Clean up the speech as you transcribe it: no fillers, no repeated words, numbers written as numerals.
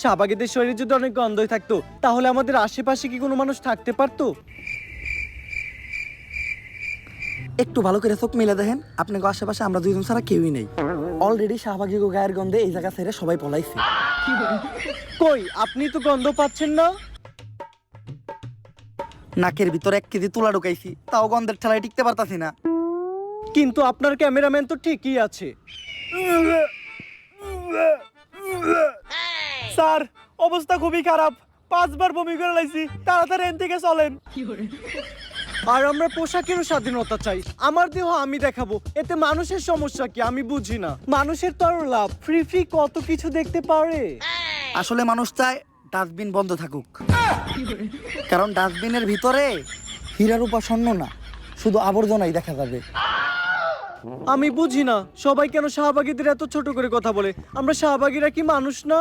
শাহবাগীদের শরীরে যদি অনেক গন্ধই থাকতো তাহলে আমাদের আশেপাশে কি কোনো মানুষ থাকতে পারতো? একটু ভালো করে চোখ মিলে দেখেন, আপনাকে আশেপাশে আমরা দুইজন ছাড়া কেউই নেই। অলরেডি শাহবাগী গায়ের গন্ধে এই জায়গা ছেড়ে সবাই পলাইছে। কই, আপনি তো গন্ধ পাচ্ছেন না। নাকের ভিতরে 1 কেজি তুলা ঢুকাইছি, তাও গন্ধের ঠেলায় টিকতে পারতাছি না। কিন্তু আপনার ক্যামেরাম্যান তো ঠিকই আছে। স্যার, অবস্থা খুবই খারাপ, 5 বার বমি করে লাইছি, তাড়াতাড়ি এখান থেকে চলেন। আর আমরা পোশাকেরও স্বাধীনতা চাই। আমার দেহ আমি দেখাবো, এতে মানুষের সমস্যা কি আমি বুঝি না। মানুষের তো আরো লাভ, ফ্রি ফ্রি কত কিছু দেখতে পারে। আসলে মানুষ চায় ডাস্টবিন বন্ধ থাকুক, কারণ ডাস্টবিনের ভিতরে হীরার উপর স্বর্ণ না, শুধু আবর্জনাই দেখা যাবে। আমি বুঝি না সবাই কেন শাহবাগীদের এত ছোট করে কথা বলে। আমরা শাহবাগীরা কি মানুষ না?